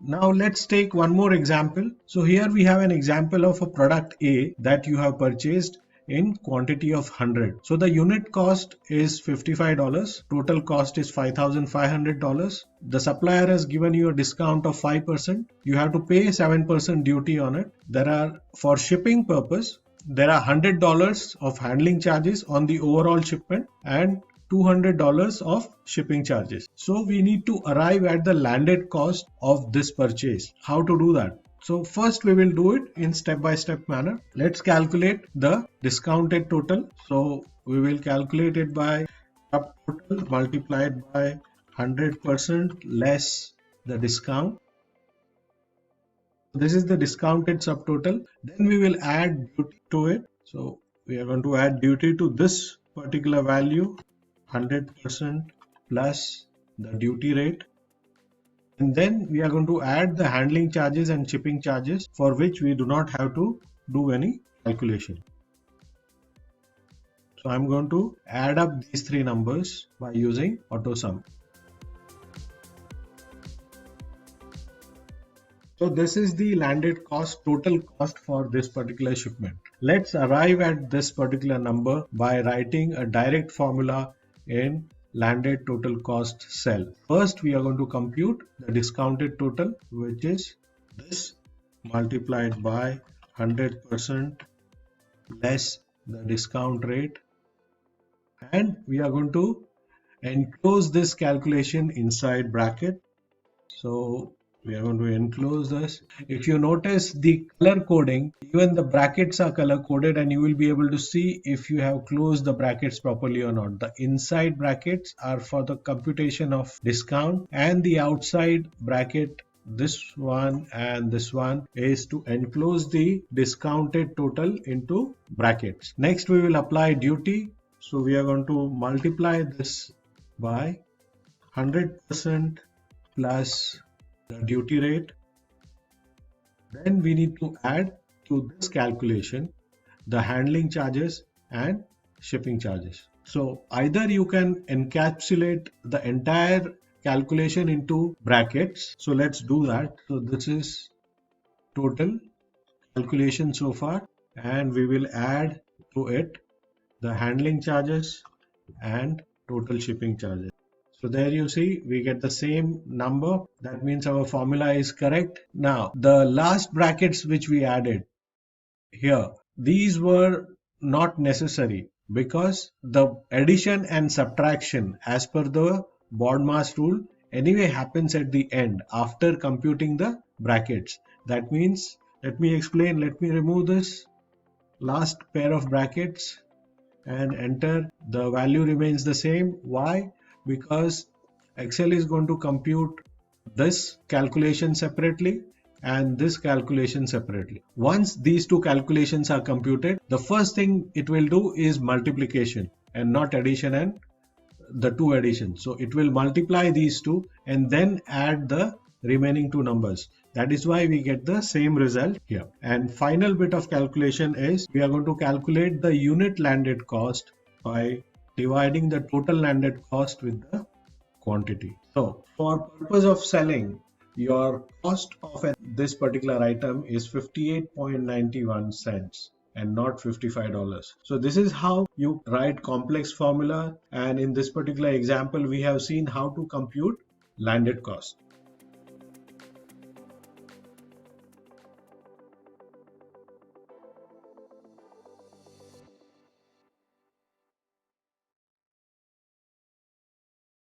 Now let's take one more example. So here we have an example of a product A that you have purchased in quantity of 100. So the unit cost is $55. Total cost is $5,500. The supplier has given you a discount of 5%. You have to pay 7% duty on it. For shipping purpose, there are $100 of handling charges on the overall shipment and $200 of shipping charges. So we need to arrive at the landed cost of this purchase. How to do that? So first we will do it in step-by-step manner. Let's calculate the discounted total. So we will calculate it by subtotal multiplied by 100% less the discount. This is the discounted subtotal. Then we will add duty to it. So we are going to add duty to this particular value, 100% plus the duty rate. And then we are going to add the handling charges and shipping charges, for which we do not have to do any calculation. So I'm going to add up these three numbers by using AutoSum. So this is the landed cost, total cost for this particular shipment. Let's arrive at this particular number by writing a direct formula in landed total cost cell. First, we are going to compute the discounted total, which is this multiplied by 100% less the discount rate. And we are going to enclose this calculation inside bracket. So we are going to enclose this. If you notice the color coding, even the brackets are color coded, and you will be able to see if you have closed the brackets properly or not. The inside brackets are for the computation of discount, and the outside bracket, this one and this one, is to enclose the discounted total into brackets. Next we will apply duty. So we are going to multiply this by 100% plus the duty rate. Then we need to add to this calculation the handling charges and shipping charges. So either you can encapsulate the entire calculation into brackets. So let's do that. So this is total calculation so far, and we will add to it the handling charges and total shipping charges. So there you see, we get the same number. That means our formula is correct. Now, the last brackets which we added here, these were not necessary because the addition and subtraction as per the BODMAS rule anyway happens at the end after computing the brackets. That means, let me explain, let me remove this last pair of brackets and enter. The value remains the same. Why? Because Excel is going to compute this calculation separately and this calculation separately. Once these two calculations are computed, the first thing it will do is multiplication and not addition and the two additions. So it will multiply these two and then add the remaining two numbers. That is why we get the same result here. And final bit of calculation is we are going to calculate the unit landed cost by dividing the total landed cost with the quantity. So for purpose of selling, your cost of this particular item is 58.91 cents and not $55. So this is how you write complex formula, and in this particular example we have seen how to compute landed cost.